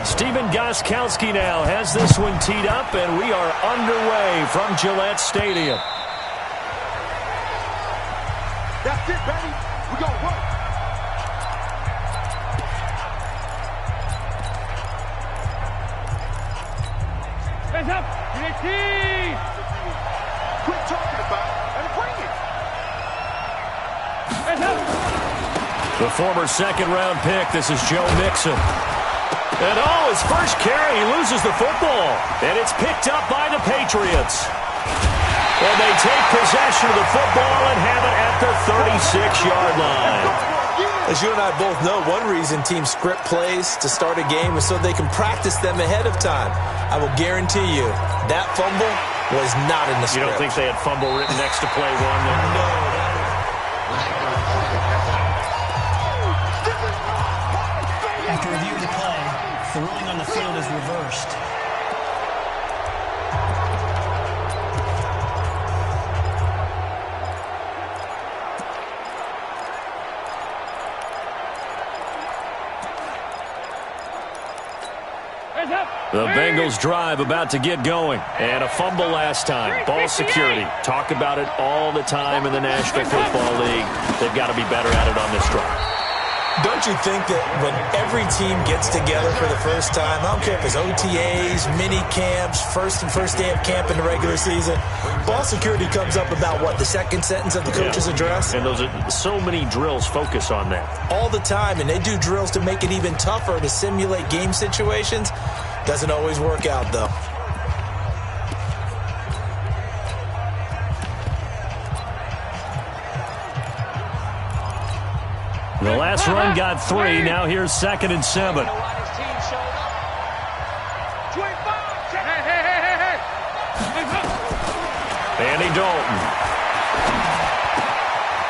Steven Gostkowski now has this one teed up, and we are underway from Gillette Stadium. That's it, baby. We gonna work. Hands up. Quit talking about it and bring it. Hands up. The former second-round pick, this is Joe Mixon. And his first carry, he loses the football. And it's picked up by the Patriots. And they take possession of the football and have it at the 36-yard line. As you and I both know, one reason teams script plays to start a game is so they can practice them ahead of time. I will guarantee you that fumble was not in the script. You don't think they had fumble written next to play one? No. After review of the play, the ruling on the field is reversed. The Bengals drive about to get going. And a fumble last time. Ball security. Talk about it all the time in the National Football League. They've got to be better at it on this drive. Don't you think that when every team gets together for the first time, I don't care if it's OTAs, mini camps, first day of camp in the regular season, ball security comes up about what, the second sentence of the coach's address? And those are so many drills focus on that. All the time, and they do drills to make it even tougher to simulate game situations. Doesn't always work out, though. The last run got 3. Now here's 2nd and 7. Andy Dalton.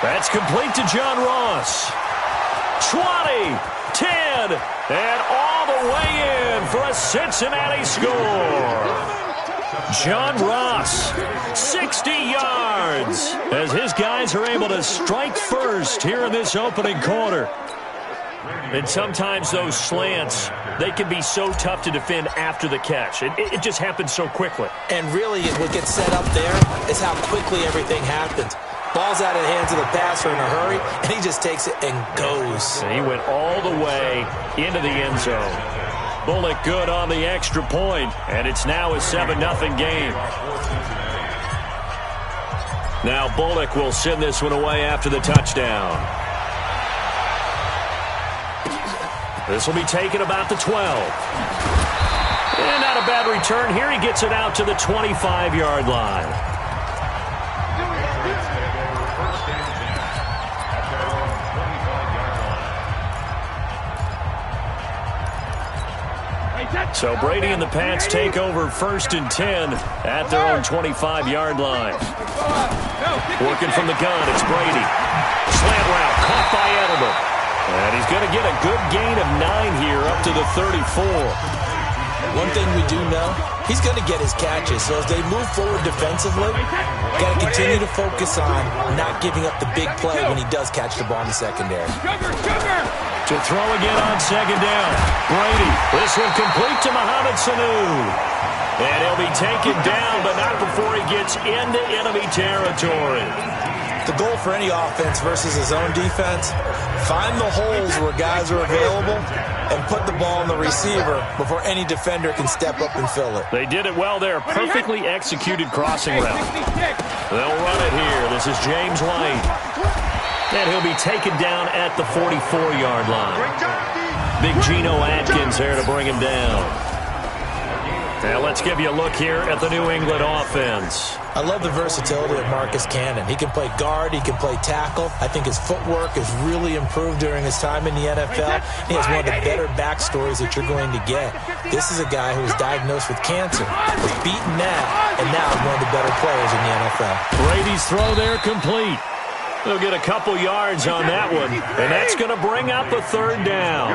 That's complete to John Ross. 20, 10, and all the way in for a Cincinnati score. John Ross, 60 yards, as his guys are able to strike first here in this opening quarter. And sometimes those slants, they can be so tough to defend after the catch. It just happens so quickly. And really, what gets set up there is how quickly everything happens. Ball's out of the hands of the passer in a hurry, and he just takes it and goes. And he went all the way into the end zone. Bullock good on the extra point, and it's now a 7-0 game. Now Bullock will send this one away after the touchdown. This will be taken about the 12. And not a bad return here. He gets it out to the 25-yard line. So Brady and the Pats take over 1st and 10 at their own 25-yard line. Working from the gun, it's Brady. Slant route, caught by Edelman. And he's going to get a good gain of 9 here up to the 34. One thing we do know, he's going to get his catches. So as they move forward defensively, got to continue to focus on not giving up the big play when he does catch the ball in the secondary. To throw again on 2nd down. Brady, this one complete to Mohamed Sanu. And he'll be taken down, but not before he gets into enemy territory. The goal for any offense versus his own defense, find the holes where guys are available and put the ball on the receiver before any defender can step up and fill it. They did it well there. Perfectly executed crossing route. They'll run it here. This is James White. And he'll be taken down at the 44-yard line. Big Geno Atkins there to bring him down. Now let's give you a look here at the New England offense. I love the versatility of Marcus Cannon. He can play guard, he can play tackle. I think his footwork has really improved during his time in the NFL. He has one of the better backstories that you're going to get. This is a guy who was diagnosed with cancer, was beaten that, and now is one of the better players in the NFL. Brady's throw there complete. They'll get a couple yards on that one, and that's going to bring up a 3rd down.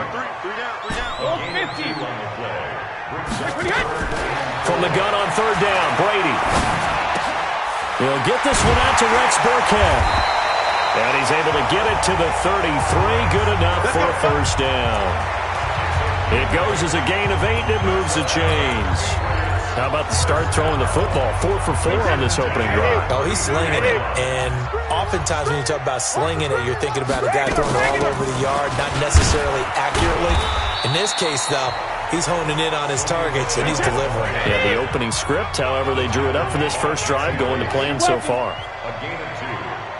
From the gun on 3rd down, Brady. He'll get this one out to Rex Burkhead. And he's able to get it to the 33. Good enough for a 1st down. It goes as a gain of 8, and it moves the chains. How about the start throwing the football? 4 for 4 on this opening drive. Oh, he's slinging it. And oftentimes when you talk about slinging it, you're thinking about a guy throwing it all over the yard, not necessarily accurately. In this case, though, he's honing in on his targets, and he's delivering. Yeah, the opening script, however, they drew it up for this first drive, going to plan so far.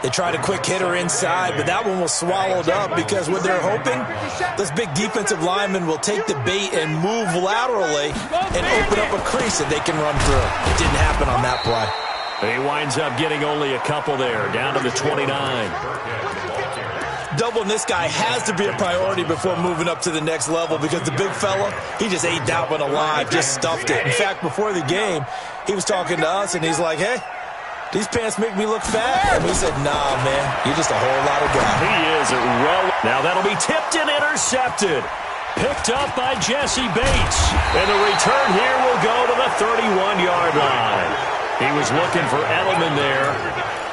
They tried a quick hitter inside, but that one was swallowed up because what they're hoping, those big defensive linemen will take the bait and move laterally and open up a crease that they can run through. It didn't happen on that play. He winds up getting only a couple there, down to the 29. Doubling this guy has to be a priority before moving up to the next level because the big fella, he just ate that one alive, just stuffed it. In fact, before the game, he was talking to us, and he's like, hey, these pants make me look fat. And we said, nah, man, you're just a whole lot of guy. He is well. Now that'll be tipped and intercepted. Picked up by Jesse Bates. And the return here will go to the 31-yard line. He was looking for Edelman there.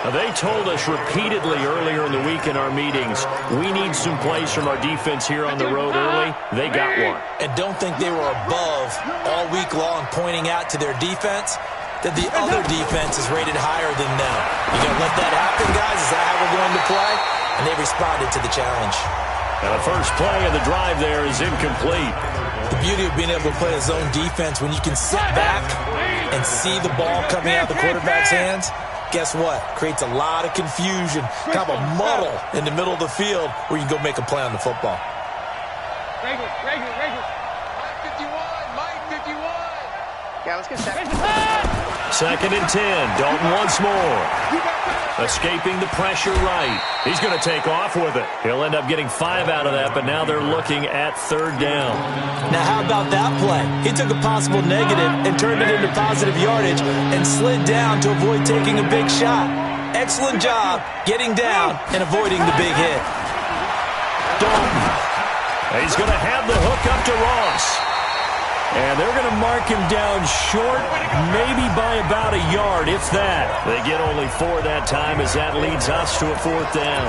They told us repeatedly earlier in the week in our meetings, we need some plays from our defense here on the road early. They got one. And don't think they were above all week long pointing out to their defense that the other defense is rated higher than them. You going to let that happen, guys? Is that how we're going to play? And they responded to the challenge. And the first play of the drive there is incomplete. The beauty of being able to play a zone defense when you can sit back and see the ball coming out of the quarterback's hands, guess what? Creates a lot of confusion, kind of a muddle in the middle of the field where you can go make a play on the football. Mike 51. Yeah, let's get second. Second and 10. Dalton once more. Escaping the pressure right. He's going to take off with it. He'll end up getting 5 out of that, but now they're looking at third down. Now, how about that play? He took a possible negative and turned it into positive yardage and slid down to avoid taking a big shot. Excellent job getting down and avoiding the big hit. Dalton. He's going to have the hook up to Ross. And they're going to mark him down short, maybe by about a yard, if that. They get only 4 that time as that leads us to a 4th down.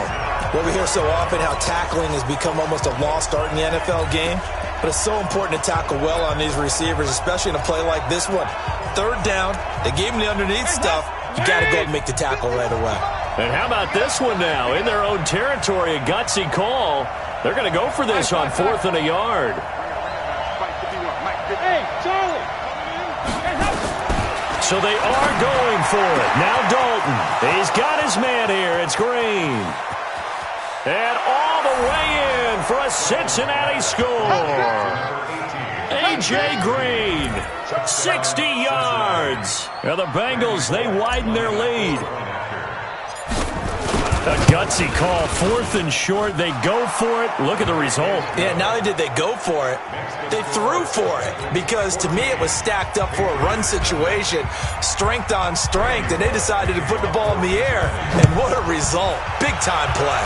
Well, we hear so often how tackling has become almost a lost art in the NFL game. But it's so important to tackle well on these receivers, especially in a play like this one. Third down, they gave him the underneath stuff. You got to go and make the tackle right away. And how about this one now? In their own territory, a gutsy call. They're going to go for this on 4th and a yard. Hey, Charlie! So they are going for it. Now Dalton. He's got his man here. It's Green. And all the way in for a Cincinnati score. A.J. Green, 60 yards. Now the Bengals, they widen their lead. A gutsy call, 4th and short. They go for it. Look at the result. Yeah, not only did they go for it, they threw for it. Because to me, it was stacked up for a run situation. Strength on strength, and they decided to put the ball in the air. And what a result. Big-time play.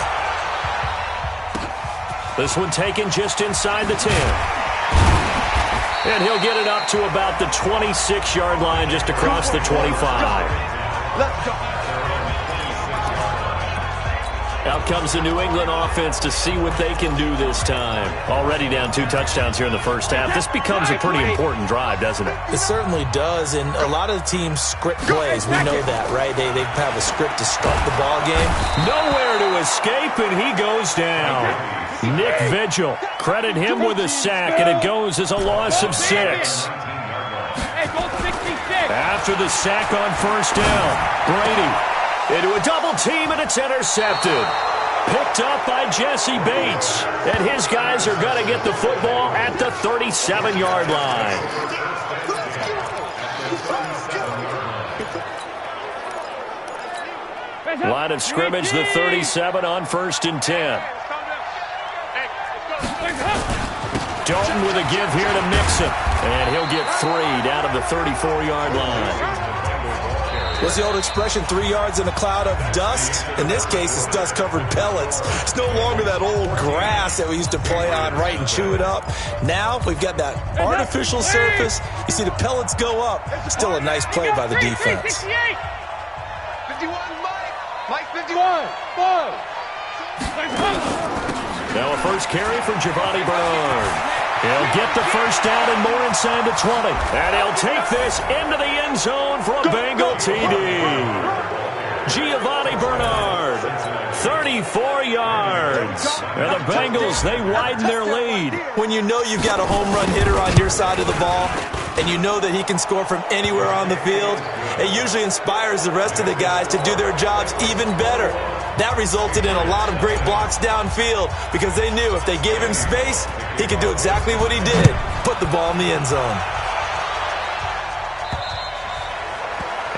This one taken just inside the 10. And he'll get it up to about the 26-yard line, just across the 25. Let's go. Out comes the New England offense to see what they can do this time. Already down 2 touchdowns here in the first half. This becomes a pretty important drive, doesn't it? It certainly does, and a lot of the teams script plays. We know that, right? They have a script to start the ball game. Nowhere to escape, and he goes down. Nick Vigil, credit him with a sack, and it goes as a loss of 6. After the sack on first down, Brady into a double team, and it's intercepted. Picked up by Jesse Bates. And his guys are going to get the football at the 37-yard line. Line of scrimmage, the 37 on 1st and 10. Dalton with a give here to Mixon. And he'll get 3 down to the 34-yard line. What's the old expression, 3 yards in a cloud of dust? In this case, it's dust-covered pellets. It's no longer that old grass that we used to play on, right, and chew it up. Now we've got that artificial surface. You see the pellets go up. Still a nice play by the defense. 51, Mike 51. Now a first carry from Giovanni Bernard. He'll get the first down and more inside the 20. And he'll take this into the end zone for a Bengal TD. Giovanni Bernard, 34 yards. And the Bengals, they widen their lead. When you know you've got a home run hitter on your side of the ball, and you know that he can score from anywhere on the field, it usually inspires the rest of the guys to do their jobs even better. That resulted in a lot of great blocks downfield because they knew if they gave him space, he could do exactly what he did, put the ball in the end zone.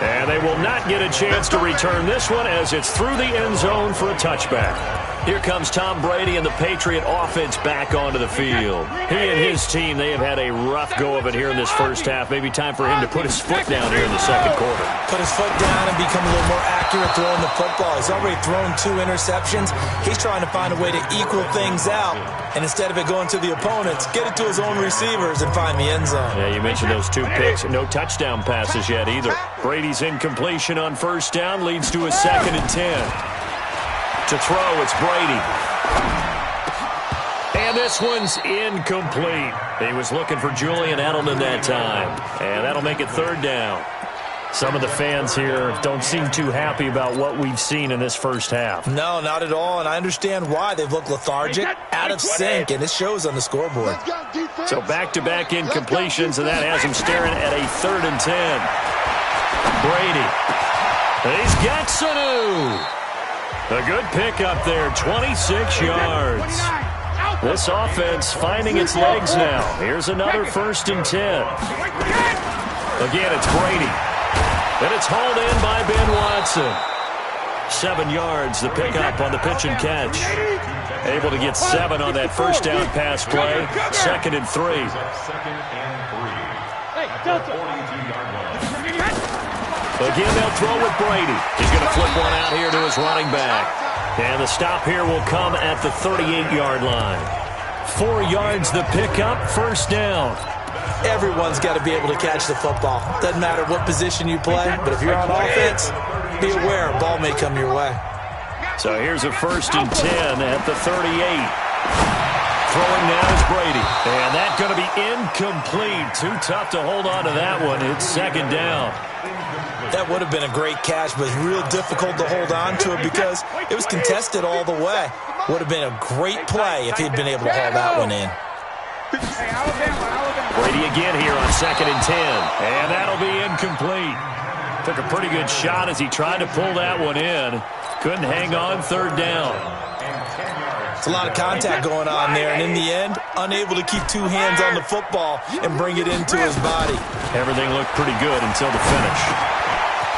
And they will not get a chance to return this one as it's through the end zone for a touchback. Here comes Tom Brady and the Patriot offense back onto the field. He and his team, they have had a rough go of it here in this first half. Maybe time for him to put his foot down here in the second quarter. Put his foot down and become a little more accurate throwing the football. He's already thrown 2 interceptions. He's trying to find a way to equal things out. And instead of it going to the opponents, get it to his own receivers and find the end zone. Yeah, you mentioned those 2 picks. No touchdown passes yet either. Brady's incompletion on first down leads to a 2nd and 10. To throw, it's Brady. And this one's incomplete. He was looking for Julian Edelman that time. And that'll make it 3rd down. Some of the fans here don't seem too happy about what we've seen in this first half. No, not at all, and I understand why. They've looked lethargic, out of sync, and it shows on the scoreboard. So back-to-back incompletions, and that has him staring at a 3rd and 10. Brady. He's got Sanu. A good pick up there, 26 yards. This offense finding its legs now. Here's another 1st and 10. Again, it's Brady. And it's hauled in by Ben Watson. 7 yards, the pickup on the pitch and catch. Able to get 7 on that first down pass play. 2nd and 3. Again, they'll throw with Brady. He's going to flip one out here to his running back. And the stop here will come at the 38-yard line. 4 yards the pickup, 1st down. Everyone's got to be able to catch the football. Doesn't matter what position you play, but if you're on offense, be aware a ball may come your way. So here's a 1st and 10 at the 38. Throwing now is Brady. And that's going to be incomplete. Too tough to hold on to that one. It's 2nd down. That would have been a great catch, but it's real difficult to hold on to it because it was contested all the way. Would have been a great play if he'd been able to haul that one in. Brady again here on 2nd and 10. And that'll be incomplete. Took a pretty good shot as he tried to pull that one in. Couldn't hang on, 3rd down. It's a lot of contact going on there, and in the end, unable to keep 2 hands on the football and bring it into his body. Everything looked pretty good until the finish.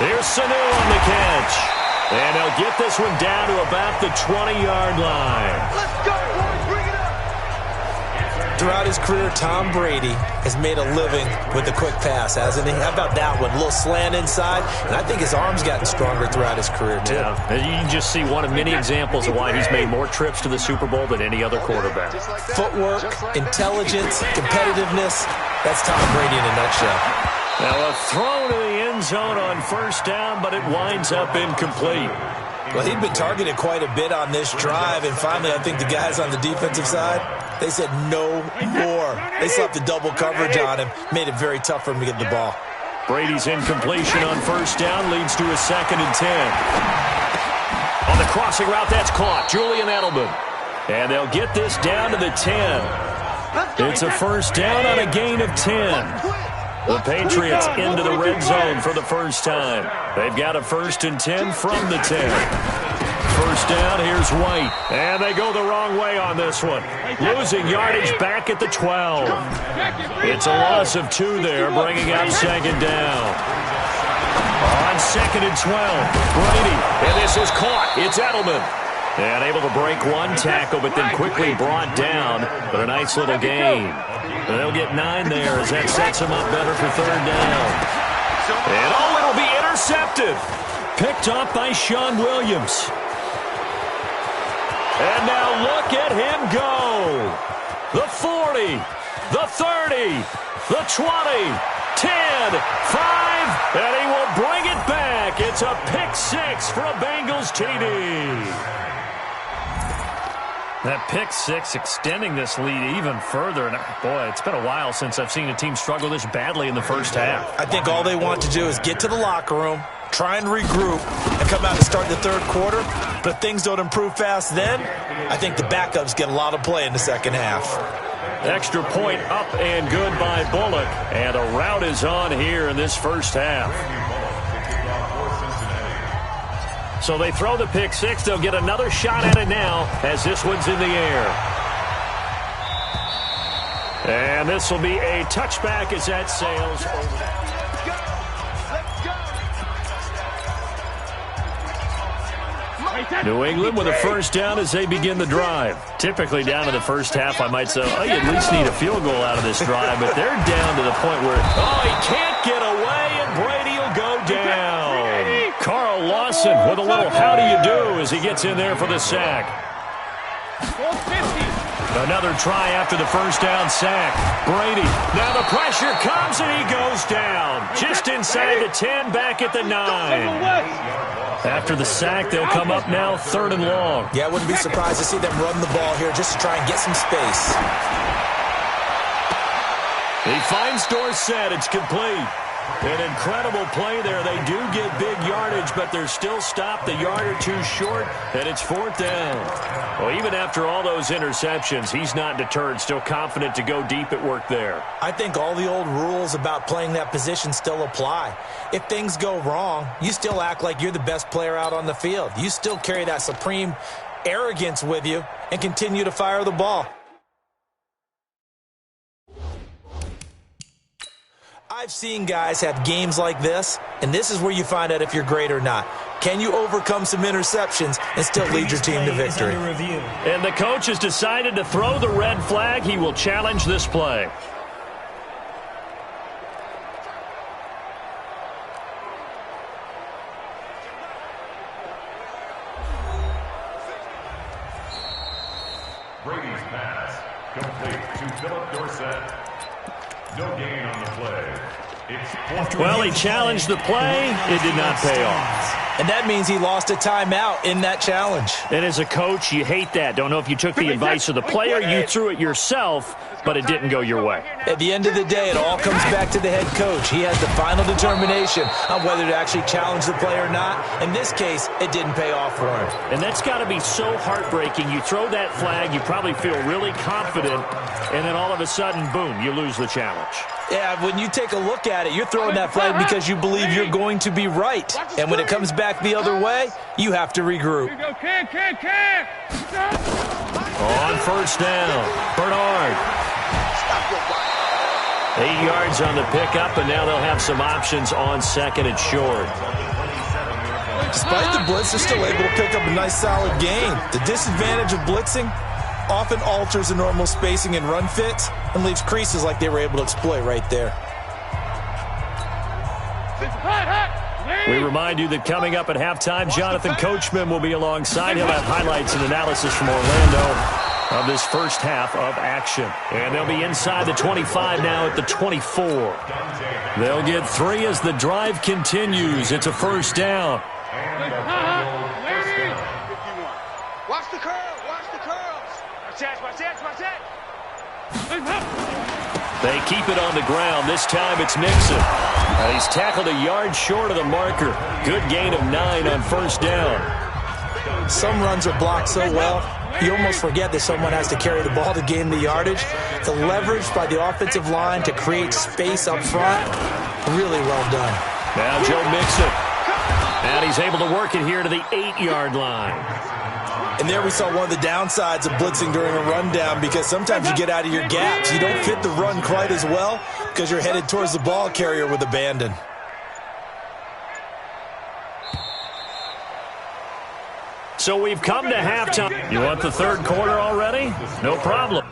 Here's Sanu on the catch. And they'll get this one down to about the 20-yard line. Let's go, boys. Bring it up. Throughout his career, Tom Brady has made a living with the quick pass, hasn't he? How about that one? A little slant inside, and I think his arm's gotten stronger throughout his career, too. Yeah, you can just see one of many examples of why he's made more trips to the Super Bowl than any other quarterback. Footwork, intelligence, competitiveness, that's Tom Brady in a nutshell. Now a throw to the end zone on 1st down, but it winds up incomplete. Well, he'd been targeted quite a bit on this drive, and finally I think the guys on the defensive side, they said no more. They slapped the double coverage on him, made it very tough for him to get the ball. Brady's incompletion on 1st down leads to a 2nd and 10. On the crossing route, that's caught. Julian Edelman. And they'll get this down to the 10. It's a 1st down on a gain of 10. The Patriots into the red zone for the first time. They've got a 1st and 10 from the 10. 1st down, here's White. And they go the wrong way on this one. Losing yardage back at the 12. It's a loss of 2 there, bringing up 2nd down. On 2nd and 12, Brady. And this is caught. It's Edelman. And able to break one tackle, but then quickly brought down. But a nice little gain. They'll get 9 there as that sets him up better for 3rd down. And it'll be intercepted. Picked off by Sean Williams. And now look at him go. The 40, the 30, the 20, 10, 5, and he will bring it back. It's a pick 6 for a Bengals TD. That pick six extending this lead even further. And boy, it's been a while since I've seen a team struggle this badly in the first half. I think all they want to do is get to the locker room, try and regroup, and come out and start the third quarter. But if things don't improve fast then, I think the backups get a lot of play in the second half. Extra point up and good by Bullock. And a rout is on here in this first half. So they throw the pick six. They'll get another shot at it now as this one's in the air. And this will be a touchback as that sails over. New England with a first down as they begin the drive. Typically down to the first half, I might say, oh, you at least need a field goal out of this drive. But they're down to the point where, oh, he can't get away, and Brady will go down. Carl Lawson with a little how do you do as he gets in there for the sack. Another try after the first down sack. Brady, now the pressure comes and he goes down. Just inside the 10, back at the 9. After the sack, they'll come up now 3rd and long. Yeah, I wouldn't be surprised to see them run the ball here just to try and get some space. He finds Dorsett. It's complete. An incredible play there. They do get big yardage, but they're still stopped a yard or two short, and it's 4th down. Well, even after all those interceptions, he's not deterred, still confident to go deep at work there. I think all the old rules about playing that position still apply. If things go wrong, you still act like you're the best player out on the field. You still carry that supreme arrogance with you and continue to fire the ball. I've seen guys have games like this, and this is where you find out if you're great or not. Can you overcome some interceptions and still lead your team to victory? And the coach has decided to throw the red flag. He will challenge this play. Brady's pass complete to Philip Dorsett. No gain on the play. Well, he challenged the play. It did not pay off. And that means he lost a timeout in that challenge. And as a coach, you hate that. Don't know if you took the advice of the player, you threw it yourself, but it didn't go your way. At the end of the day, it all comes back to the head coach. He has the final determination on whether to actually challenge the play or not. In this case, it didn't pay off for him. And that's got to be so heartbreaking. You throw that flag, you probably feel really confident, and then all of a sudden, boom, you lose the challenge. Yeah, when you take a look at it, you're throwing that flag because you believe you're going to be right. And when it comes back the other way, you have to regroup. On first down, Bernard. 8 yards on the pickup, and now they'll have some options on 2nd and short. Despite the blitz, they're still able to pick up a nice solid gain. The disadvantage of blitzing often alters the normal spacing and run fits and leaves creases like they were able to exploit right there. We remind you that coming up at halftime, Jonathan Coachman will be alongside. He'll have highlights and analysis from Orlando of this first half of action. And they'll be inside the 25 now at the 24. They'll get 3 as the drive continues. It's a first down. Watch the curl. Watch the curls. Watch that. They keep it on the ground. This time it's Nixon. He's tackled a yard short of the marker. Good gain of 9 on first down. Some runs are blocked so well, you almost forget that someone has to carry the ball to gain the yardage. The leverage by the offensive line to create space up front, really well done. Now Joe Mixon. And he's able to work it here to the 8-yard line. And there we saw one of the downsides of blitzing during a rundown, because sometimes you get out of your gaps. You don't fit the run quite as well because you're headed towards the ball carrier with abandon. So we've come to halftime. You want the third quarter already? No problem.